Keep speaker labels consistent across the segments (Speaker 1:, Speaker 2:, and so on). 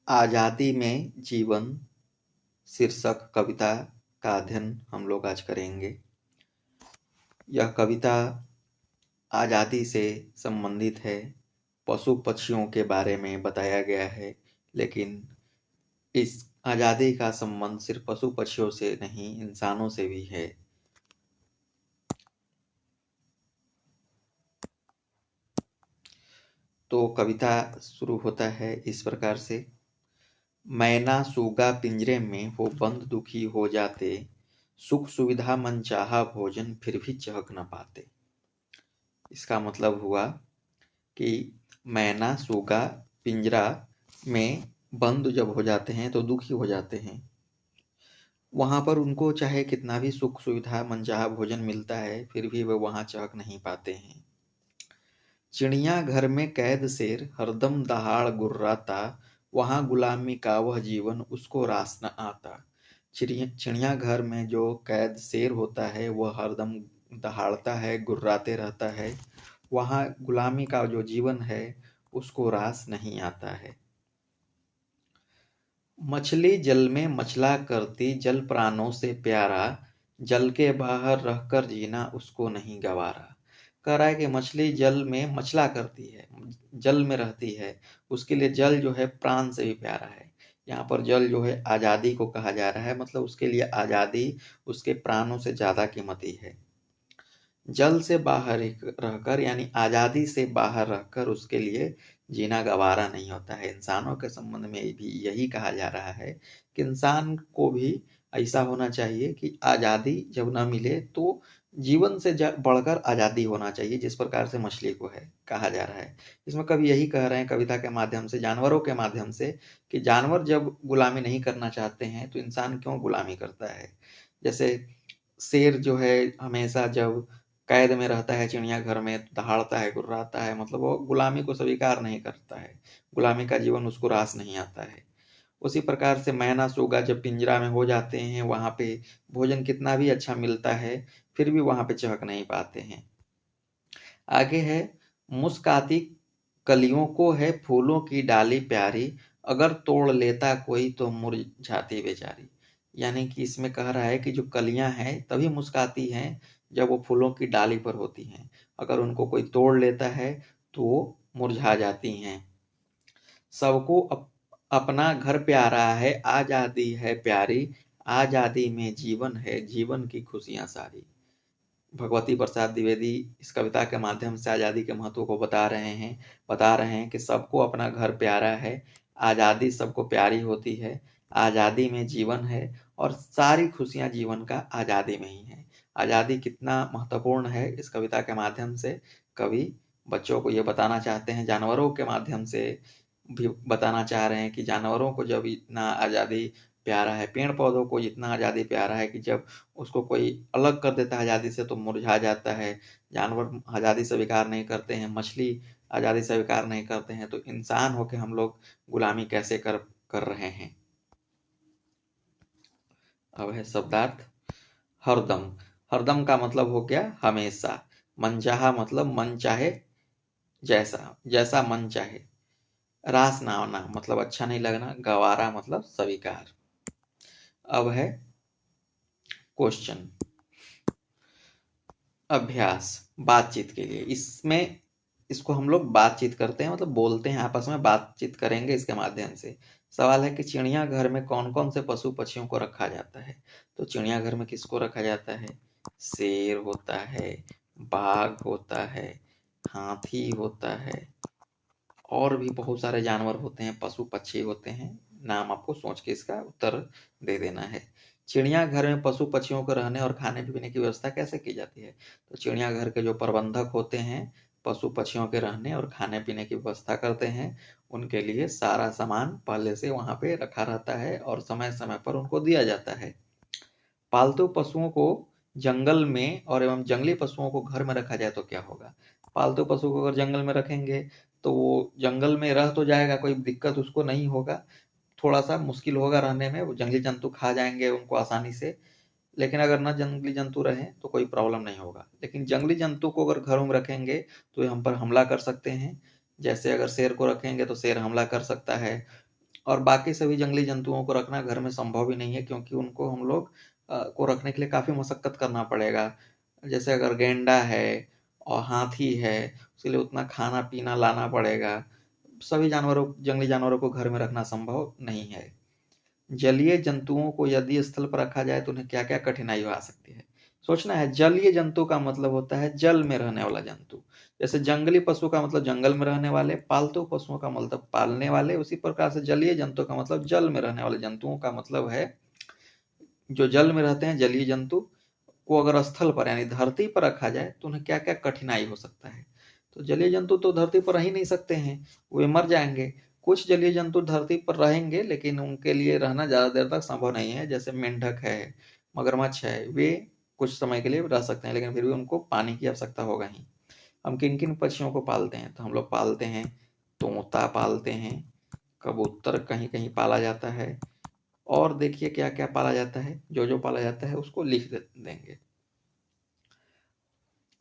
Speaker 1: आज़ादी में जीवन शीर्षक कविता का अध्ययन हम लोग आज करेंगे। यह कविता आज़ादी से संबंधित है। पशु पक्षियों के बारे में बताया गया है, लेकिन इस आज़ादी का संबंध सिर्फ पशु पक्षियों से नहीं, इंसानों से भी है। तो कविता शुरू होता है इस प्रकार से। मैना सूगा पिंजरे में वो बंद दुखी हो जाते, सुख सुविधा मनचाहा भोजन फिर भी चहक न पाते। इसका मतलब हुआ कि मैना सूगा पिंजरा में बंद जब हो जाते हैं तो दुखी हो जाते हैं। वहां पर उनको चाहे कितना भी सुख सुविधा मनचाहा भोजन मिलता है, फिर भी वे वहां चहक नहीं पाते हैं। चिड़िया घर में कैद शेर हरदम दहाड़ गुर्राता, वहां गुलामी का वह जीवन उसको रास न आता। चिड़िया घर में जो कैद शेर होता है वह हरदम दहाड़ता है, गुर्राते रहता है। वहां गुलामी का जो जीवन है उसको रास नहीं आता है। मछली जल में मछला करती जल प्राणों से प्यारा, जल के बाहर रहकर जीना उसको नहीं गवारा। कह रहा है कि मछली जल में मछला करती है, जल में रहती है, उसके लिए जल जो है प्राण से भी प्यारा है। यहाँ पर जल जो है आज़ादी को कहा जा रहा है, मतलब उसके लिए आज़ादी उसके प्राणों से ज़्यादा कीमती है। जल से बाहर रहकर यानी आज़ादी से बाहर रहकर उसके लिए जीना गवारा नहीं होता है। इंसानों के संबंध में भी यही कहा जा रहा है कि इंसान को भी ऐसा होना चाहिए कि आज़ादी जब ना मिले तो जीवन से बढ़कर आज़ादी होना चाहिए, जिस प्रकार से मछली को है कहा जा रहा है। इसमें कवि यही कह रहे हैं कविता के माध्यम से, जानवरों के माध्यम से, कि जानवर जब गुलामी नहीं करना चाहते हैं तो इंसान क्यों गुलामी करता है। जैसे शेर जो है हमेशा जब कैद में रहता है चिड़िया घर में, दहाड़ता है, गुर्राता है, मतलब वो गुलामी को स्वीकार नहीं करता है, गुलामी का जीवन उसको रास नहीं आता है। उसी प्रकार से मैना सूगा जब पिंजरा में हो जाते हैं, वहां पे भोजन कितना भी अच्छा मिलता है फिर भी वहां पे चहक नहीं पाते हैं। आगे है, मुस्काती कलियों को है फूलों की डाली प्यारी, अगर तोड़ लेता कोई तो मुरझाती बेचारी। यानी कि इसमें कह रहा है कि जो कलियां हैं तभी मुस्काती हैं जब वो फूलों की डाली पर होती हैं, अगर उनको कोई तोड़ लेता है तो वो मुरझा जाती हैं। सबको अपना घर प्यारा है, आजादी है प्यारी, आजादी में जीवन है, जीवन की खुशियां सारी। भगवती प्रसाद द्विवेदी इस कविता के माध्यम से आज़ादी के महत्व को बता रहे हैं कि सबको अपना घर प्यारा है, आज़ादी सबको प्यारी होती है, आज़ादी में जीवन है और सारी खुशियां जीवन का आज़ादी में ही है। आज़ादी कितना महत्वपूर्ण है, इस कविता के माध्यम से कवि बच्चों को ये बताना चाहते हैं। जानवरों के माध्यम से भी बताना चाह रहे हैं कि जानवरों को जब इतना आज़ादी प्यारा है, पेड़ पौधों को इतना आज़ादी प्यारा है कि जब उसको कोई अलग कर देता है आज़ादी से तो मुरझा जाता है। जानवर आज़ादी स्वीकार नहीं करते हैं, मछली आज़ादी स्वीकार नहीं करते हैं, तो इंसान होकर हम लोग गुलामी कैसे कर रहे हैं। अब है शब्दार्थ। हरदम, हरदम का मतलब हो गया हमेशा। मनचाहा मतलब मन चाहे जैसा, जैसा मन चाहे। रास ना होना मतलब अच्छा नहीं लगना। गवारा मतलब स्वीकार। अब है क्वेश्चन, अभ्यास बातचीत के लिए। इसमें इसको हम लोग बातचीत करते हैं, मतलब बोलते हैं, आपस में बातचीत करेंगे इसके माध्यम से। सवाल है कि चिड़िया घर में कौन कौन से पशु पक्षियों को रखा जाता है। तो चिड़िया घर में किसको रखा जाता है? शेर होता है, बाघ होता है, हाथी होता है, और भी बहुत सारे जानवर होते हैं, पशु पक्षी होते हैं। नाम आपको सोच के इसका उत्तर दे देना है। चिड़ियाघर में पशु पक्षियों को रहने और खाने पीने की व्यवस्था कैसे की जाती है? तो चिड़ियाघर के जो प्रबंधक होते हैं पशु पक्षियों के रहने और खाने पीने की व्यवस्था करते हैं, उनके लिए सारा सामान पहले से वहां पे रखा रहता है और समय समय पर उनको दिया जाता है। पालतू पशुओं को जंगल में और एवं जंगली पशुओं को घर में रखा जाए तो क्या होगा? पालतू पशु को अगर जंगल में रखेंगे तो वो जंगल में रह तो जाएगा, कोई दिक्कत उसको नहीं होगा, थोड़ा सा मुश्किल होगा रहने में, वो जंगली जंतु खा जाएंगे उनको आसानी से। लेकिन अगर न जंगली जंतु रहे तो कोई प्रॉब्लम नहीं होगा। लेकिन जंगली जंतु को अगर घरों में रखेंगे तो ये हम पर हमला कर सकते हैं। जैसे अगर शेर को रखेंगे तो शेर हमला कर सकता है, और बाकी सभी जंगली जंतुओं को रखना घर में संभव ही नहीं है, क्योंकि उनको हम लोग को रखने के लिए काफ़ी मशक्कत करना पड़ेगा। जैसे अगर गैंडा है और हाथी है, उसके लिए उतना खाना पीना लाना पड़ेगा। सभी जंगली जानवरों को घर में रखना संभव नहीं है। जलीय जंतुओं को यदि स्थल पर रखा जाए तो उन्हें क्या क्या कठिनाई आ सकती है। सोचना है, जलीय जंतु का मतलब होता है जल में रहने वाला जंतु। जैसे जंगली पशु का मतलब जंगल में रहने वाले, पालतू पशुओं का मतलब पालने वाले, उसी प्रकार से जलीय जंतु का मतलब जल में रहने वाले जंतुओं का मतलब है जो जल में रहते हैं, जलीय जंतु को अगर स्थल पर यानी धरती पर रखा जाए तो उन्हें क्या क्या कठिनाई हो सकता है। तो जलीय जंतु तो धरती पर रह ही नहीं सकते हैं, वे मर जाएंगे। कुछ जलीय जंतु धरती पर रहेंगे, लेकिन उनके लिए रहना ज़्यादा देर तक संभव नहीं है। जैसे मेंढक है, मगरमच्छ है, वे कुछ समय के लिए रह सकते हैं, लेकिन फिर भी उनको पानी की आवश्यकता होगा ही। हम किन किन पक्षियों को पालते हैं, तो हम लोग पालते हैं, तोता पालते हैं, कबूतर कहीं कहीं पाला जाता है, और देखिए क्या क्या पाला जाता है। जो जो पाला जाता है उसको लिख देंगे।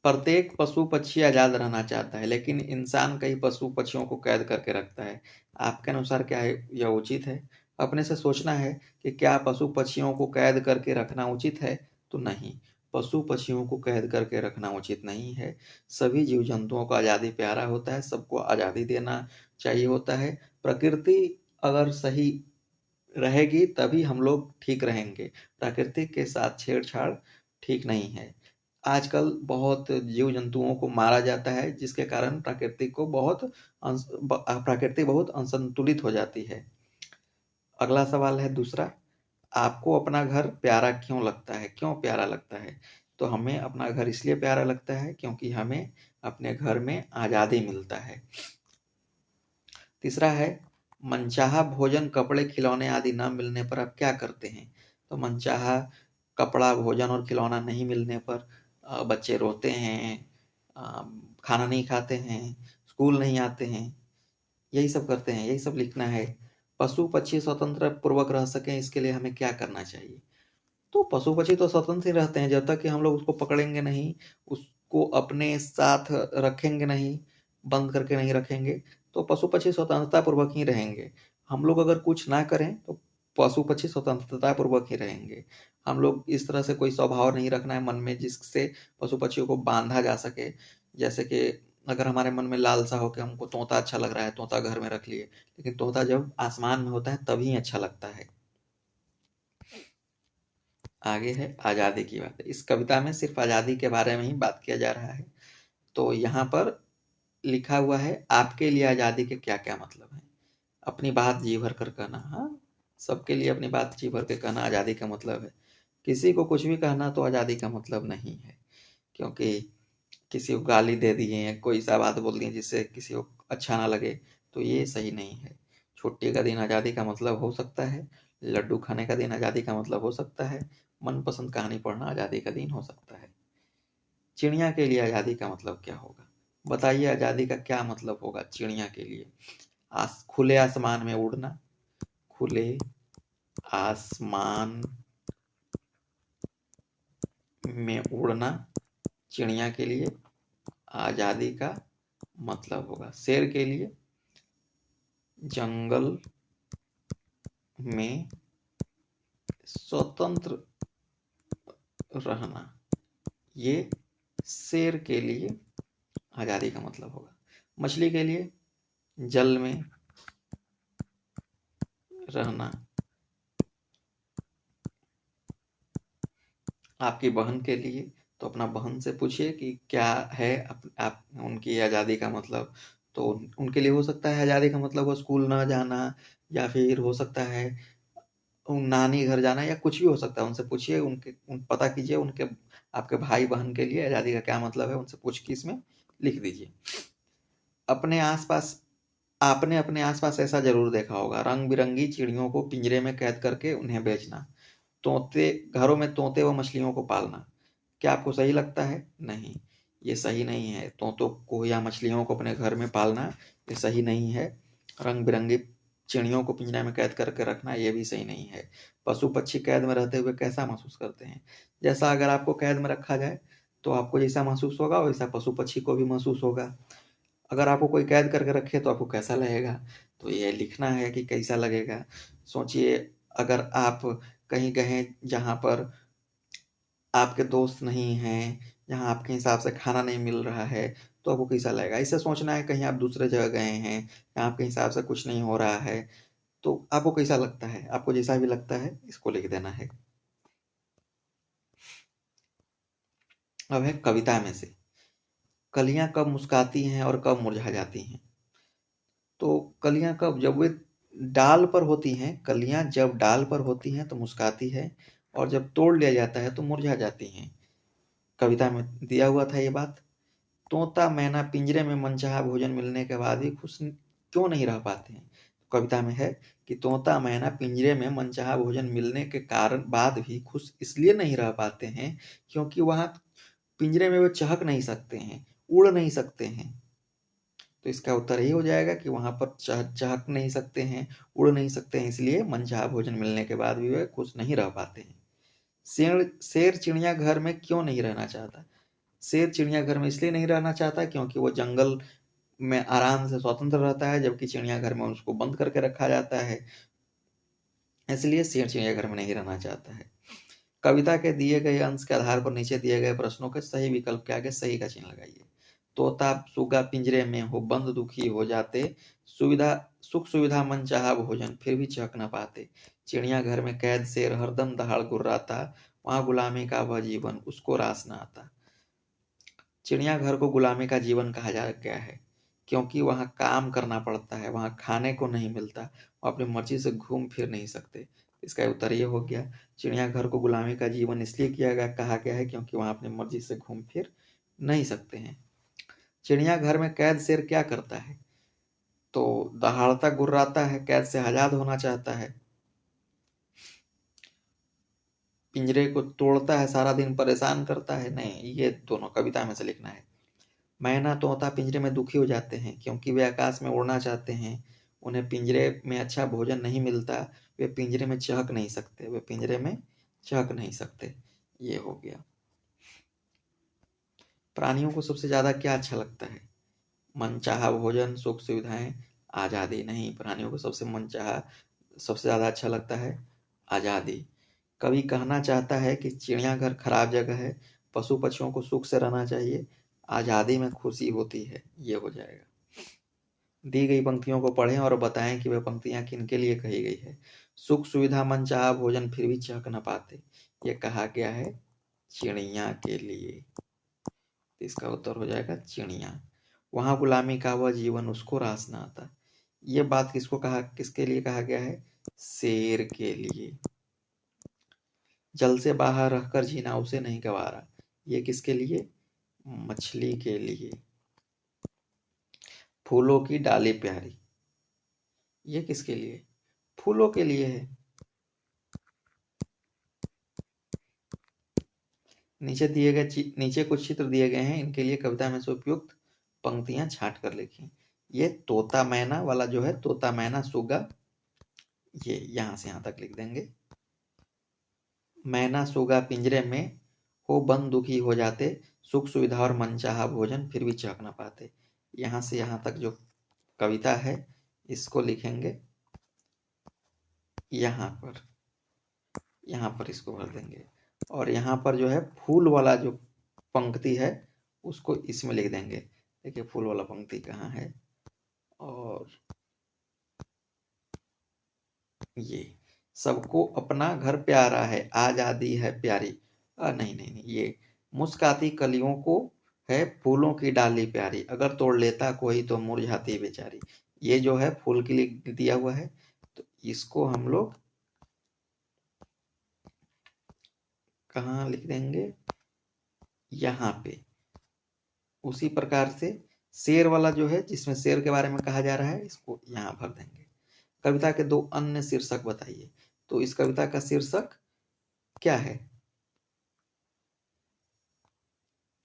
Speaker 1: प्रत्येक पशु पक्षी आजाद रहना चाहता है, लेकिन इंसान कई पशु पक्षियों को कैद करके रखता है। आपके अनुसार क्या है, यह उचित है? अपने से सोचना है कि क्या पशु पक्षियों को कैद करके रखना उचित है? तो नहीं, पशु पक्षियों को कैद करके रखना उचित नहीं है। सभी जीव जंतुओं को आज़ादी प्यारा होता है, सबको आज़ादी देना चाहिए होता है। प्रकृति अगर सही रहेगी तभी हम लोग ठीक रहेंगे। प्रकृति के साथ छेड़छाड़ ठीक नहीं है। आजकल बहुत जीव जंतुओं को मारा जाता है, जिसके कारण प्रकृति बहुत असंतुलित हो जाती है। अगला सवाल है दूसरा, आपको अपना घर प्यारा क्यों लगता है? क्यों प्यारा लगता है? तो हमें अपना घर इसलिए प्यारा लगता है क्योंकि हमें अपने घर में आज़ादी मिलता है। तीसरा है, मनचाहा भोजन, कपड़े, खिलौने आदि न मिलने पर आप क्या करते हैं? तो मनचाहा कपड़ा, भोजन और खिलौना नहीं मिलने पर बच्चे रोते हैं, खाना नहीं खाते हैं, स्कूल नहीं आते हैं, यही सब करते हैं, यही सब लिखना है। पशु पक्षी स्वतंत्र पूर्वक रह सकें, इसके लिए हमें क्या करना चाहिए? तो पशु पक्षी तो स्वतंत्र ही रहते हैं, जब तक कि हम लोग उसको पकड़ेंगे नहीं, उसको अपने साथ रखेंगे नहीं, बंद करके नहीं रखेंगे, तो पशु पक्षी स्वतंत्रता पूर्वक ही रहेंगे। हम लोग अगर कुछ ना करें तो पशु पक्षी स्वतंत्रता पूर्वक ही रहेंगे। हम लोग इस तरह से कोई स्वभाव नहीं रखना है मन में जिससे पशु पक्षियों को बांधा जा सके। जैसे कि अगर हमारे मन में लालसा हो कि हमको तोता अच्छा लग रहा है, तोता घर में रख लिए, लेकिन तोता जब आसमान में होता है तभी अच्छा लगता है। आगे है आज़ादी की बात। इस कविता में सिर्फ आज़ादी के बारे में ही बात किया जा रहा है। तो यहाँ पर लिखा हुआ है, आपके लिए आज़ादी के क्या क्या मतलब है। अपनी बात जी भर कर कहना। हाँ, सबके लिए अपनी बात जी भर के कहना आज़ादी का मतलब है। किसी को कुछ भी कहना तो आज़ादी का मतलब नहीं है, क्योंकि किसी को गाली दे दिए, कोई सा बात बोल दिए जिससे किसी को अच्छा ना लगे, तो ये सही नहीं है। छुट्टी का दिन आज़ादी का मतलब हो सकता है, लड्डू खाने का दिन आज़ादी का मतलब हो सकता है, मनपसंद कहानी पढ़ना आज़ादी का दिन हो सकता है। चिड़िया के लिए आज़ादी का मतलब क्या होगा? बताइए, आज़ादी का क्या मतलब होगा चिड़िया के लिए? खुले आसमान में उड़ना। खुले आसमान में उड़ना चिड़िया के लिए आज़ादी का मतलब होगा। शेर के लिए जंगल में स्वतंत्र रहना, ये शेर के लिए आज़ादी का मतलब होगा। मछली के लिए जल में रहना। आपकी बहन के लिए तो अपना बहन से पूछिए कि क्या है आप उनकी आज़ादी का मतलब। तो उनके लिए हो सकता है आज़ादी का मतलब वो स्कूल ना जाना, या फिर हो सकता है नानी घर जाना, या कुछ भी हो सकता है। उनसे पूछिए, पता कीजिए उनके आपके भाई बहन के लिए आज़ादी का क्या मतलब है, उनसे पूछ के इसमें लिख दीजिए। अपने आसपास आपने अपने आसपास ऐसा जरूर देखा होगा, रंग बिरंगी चिड़ियों को पिंजरे में कैद करके उन्हें बेचना, तोते घरों में तोते व मछलियों को पालना। क्या आपको सही लगता है? नहीं, ये सही नहीं है। तोतों को या मछलियों को अपने घर में पालना ये सही नहीं है। रंग बिरंगी चिड़ियों को पिंजरे में कैद करके रखना ये भी सही नहीं है। पशु पक्षी कैद में रहते हुए कैसा महसूस करते हैं? जैसा अगर आपको कैद में रखा जाए तो आपको जैसा महसूस होगा वैसा पशु पक्षी को भी महसूस होगा। अगर आपको कोई कैद करके रखे तो आपको कैसा लगेगा? तो ये लिखना है कि कैसा लगेगा। सोचिए, अगर आप कहीं गए जहाँ पर आपके दोस्त नहीं हैं, जहाँ आपके हिसाब से खाना नहीं मिल रहा है, तो आपको कैसा लगेगा। ऐसे सोचना है, कहीं आप दूसरे जगह गए हैं, जहाँ आपके हिसाब से कुछ नहीं हो रहा है, तो आपको कैसा लगता है। आपको जैसा भी लगता है इसको लिख देना है। अब है कविता में से, कलियां कब मुस्काती हैं और कब मुरझा जाती हैं। तो कलियां कब, जब वे डाल पर होती हैं, कलियां जब डाल पर होती हैं तो मुस्काती है, और जब तोड़ लिया जाता है तो मुरझा जाती हैं। कविता में दिया हुआ था ये बात। तोता मैना पिंजरे में मनचाहा भोजन मिलने के बाद भी खुश क्यों नहीं रह पाते हैं। कविता में है कि तोता मैना पिंजरे में मनचाहा भोजन मिलने के कारण बाद भी खुश इसलिए नहीं रह पाते हैं क्योंकि वहां पिंजरे में वे चहक नहीं सकते हैं, उड़ नहीं सकते हैं। तो इसका उत्तर यही हो जाएगा कि वहां पर चहक नहीं सकते हैं, उड़ नहीं सकते हैं, इसलिए मनचाहा भोजन मिलने के बाद भी वे खुश नहीं रह पाते हैं। शेर शेर चिड़िया घर में क्यों नहीं रहना चाहता। शेर चिड़ियाघर में इसलिए नहीं रहना चाहता क्योंकि वो जंगल में आराम से स्वतंत्र रहता है, जबकि चिड़ियाघर में उसको बंद करके रखा जाता है, इसलिए शेर चिड़ियाघर में नहीं रहना चाहता है। कविता के दिए गए अंश के आधार पर नीचे दिए गए प्रश्नों के सही विकल्प के आगे सही का चिन्ह लगाइए। तोता सुगा पिंजरे में हो बंद दुखी हो जाते, सुविधा सुख सुविधा मन चाहा भोजन फिर भी चख न पाते। चिड़ियाघर में कैद शेर हरदम दहाड़ गुर्राता, वहां गुलामी का वह जीवन उसको रास न आता। चिड़ियाघर को गुलामी का जीवन कहा जा गया है क्योंकि वहाँ काम करना पड़ता है, वहाँ खाने को नहीं मिलता, वो अपनी मर्जी से घूम फिर नहीं सकते। इसका उत्तर ये हो गया, चिड़ियाघर को गुलामी का जीवन इसलिए किया गया कहा गया है क्योंकि वहाँ अपनी मर्जी से घूम फिर नहीं सकते हैं। चिड़ियाघर में कैद शेर क्या करता है, तो दहाड़ता गुर्राता है, कैद से आजाद होना चाहता है। पिंजरे को तोड़ता है, सारा दिन परेशान करता है, नहीं, ये दोनों कविता में से लिखना है। मैना तोता पिंजरे में दुखी हो जाते हैं क्योंकि वे आकाश में उड़ना चाहते हैं, उन्हें पिंजरे में अच्छा भोजन नहीं मिलता, वे पिंजरे में चहक नहीं सकते, वे पिंजरे में चहक नहीं सकते। ये हो गया। प्राणियों को सबसे ज्यादा क्या अच्छा लगता है। मनचाहा भोजन, सुख सुविधाएं, आजादी। नहीं, प्राणियों को सबसे ज्यादा अच्छा लगता है आजादी। कवि कहना चाहता है कि चिड़ियाघर खराब जगह है, पशु पक्षियों को सुख से रहना चाहिए, आजादी में खुशी होती है। ये हो जाएगा। दी गई पंक्तियों को पढ़ें और बताएं कि वह पंक्तियां किनके लिए कही गई है। सुख सुविधा मन चाहा भोजन फिर भी चख न पाते, ये कहा गया है चिड़िया के लिए। इसका उत्तर हो जाएगा चिड़िया। वहां गुलामी का वह जीवन उसको रास न आता, ये बात किसके लिए कहा गया है, शेर के लिए। जल से बाहर रहकर जीना उसे नहीं गवारा, ये किसके लिए, मछली के लिए। फूलों की डाली प्यारी, ये किसके लिए, फूलों के लिए है। नीचे कुछ चित्र दिए गए हैं, इनके लिए कविता में से उपयुक्त पंक्तियां छांट कर लिखी। ये तोता मैना वाला जो है, तोता मैना सुगा, ये यहां से यहां तक लिख देंगे। मैना सुगा पिंजरे में हो बंद दुखी हो जाते, सुख सुविधा और मनचाहा भोजन फिर भी चख न पाते। यहां से यहां तक जो कविता है इसको लिखेंगे यहाँ पर इसको भर देंगे, और यहाँ पर जो है फूल वाला जो पंक्ति है उसको इसमें लिख देंगे। देखिए फूल वाला पंक्ति कहाँ है, और ये सबको अपना घर प्यारा है, आजादी है प्यारी। नहीं नहीं नहीं, ये मुस्काती कलियों को है फूलों की डाली प्यारी, अगर तोड़ लेता कोई तो मुरझाती बेचारी। ये जो है फूल के लिए दिया हुआ है, तो इसको हम लोग कहाँ लिख देंगे, यहाँ पे। उसी प्रकार से शेर वाला जो है, जिसमें शेर के बारे में कहा जा रहा है, इसको यहाँ भर देंगे। कविता के दो अन्य शीर्षक बताइए। तो इस कविता का शीर्षक क्या है,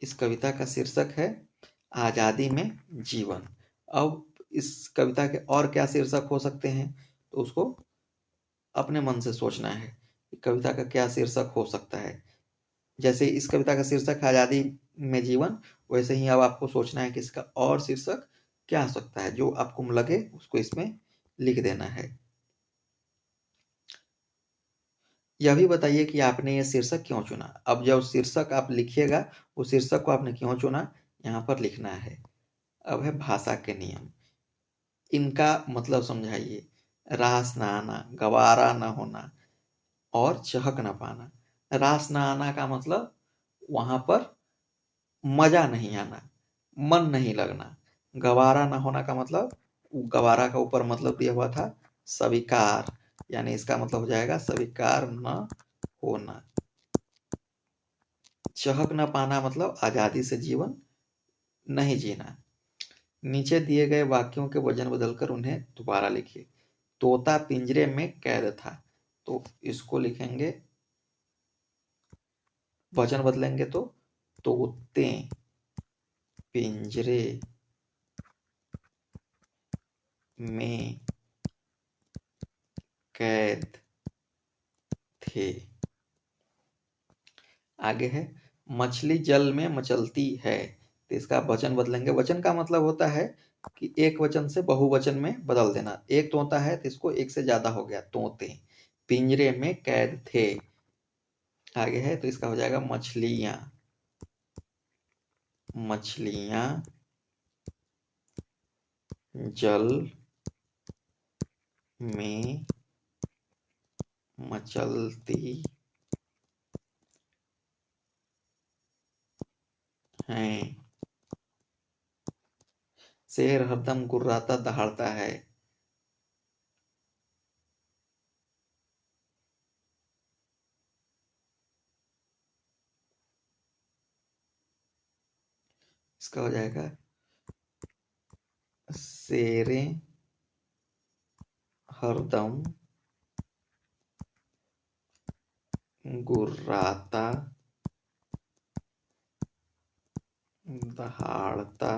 Speaker 1: इस कविता का शीर्षक है आजादी में जीवन। अब इस कविता के और क्या शीर्षक हो सकते हैं, तो उसको अपने मन से सोचना है कि कविता का क्या शीर्षक हो सकता है। जैसे इस कविता का शीर्षक है आजादी में जीवन, वैसे ही अब आपको सोचना है कि इसका और शीर्षक क्या हो सकता है। जो आपको लगे उसको इसमें लिख देना है। यह भी बताइए कि आपने ये शीर्षक क्यों चुना। अब जब शीर्षक आप लिखिएगा, उस शीर्षक को आपने क्यों चुना यहाँ पर लिखना है। अब है भाषा के नियम, इनका मतलब समझाइए। रास न आना, गवारा न होना और चहक न पाना। रास न आना का मतलब वहां पर मजा नहीं आना, मन नहीं लगना। गवारा न होना का मतलब, गवारा का ऊपर मतलब दिया हुआ था स्वीकार, यानी इसका मतलब हो जाएगा स्वीकार न होना। चहक न पाना मतलब आजादी से जीवन नहीं जीना। नीचे दिए गए वाक्यों के वजन बदलकर उन्हें दोबारा लिखिए। तोता पिंजरे में कैद था, तो इसको लिखेंगे, वचन बदलेंगे तो तोते पिंजरे में कैद थे। आगे है मछली जल में मचलती है, तो इसका वचन बदलेंगे। वचन का मतलब होता है कि एक वचन से बहुवचन में बदल देना। एक तोता है तो इसको एक से ज्यादा हो गया, तोते। पिंजरे में कैद थे, आगे है तो इसका हो जाएगा मछलियां। मछलियां जल में मचलती हैं। शेर हरदम गुर्राता दहाड़ता है। इसका हो जाएगा शेरें हरदम गुर्राता दहाड़ता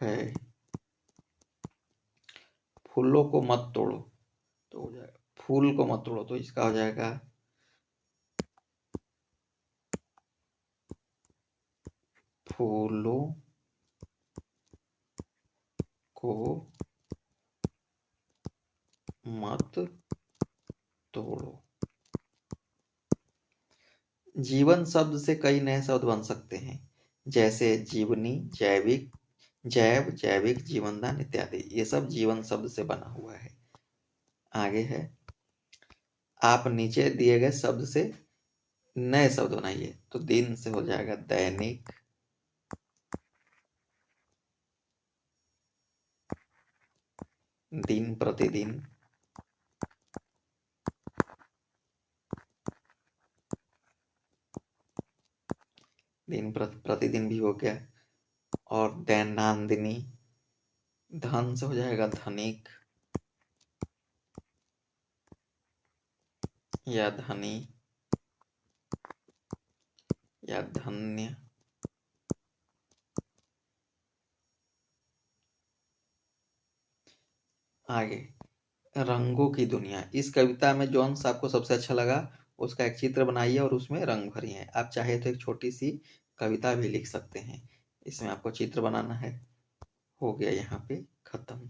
Speaker 1: है। फूलों को मत तोड़ो, तो हो जाएगा फूल को मत तोड़ो, तो इसका हो जाएगा फूलों को मत तोड़ो। जीवन शब्द से कई नए शब्द बन सकते हैं, जैसे जीवनी, जैविक, जैव, जैविक, जीवनदान इत्यादि। ये सब जीवन शब्द से बना हुआ है। आगे है आप नीचे दिए गए शब्द से नए शब्द बनाइए। तो दिन से हो जाएगा दैनिक, दिन प्रतिदिन, दिन प्रतिदिन भी हो गया। और दैनांदिनी, धन से हो जाएगा धनिक या धनी या धन्य। आगे रंगों की दुनिया। इस कविता में जौन सा आपको सबसे अच्छा लगा उसका एक चित्र बनाइए और उसमें रंग भरिए। आप चाहे तो एक छोटी सी कविता भी लिख सकते हैं। इसमें आपको चित्र बनाना है। हो गया यहाँ पे खत्म।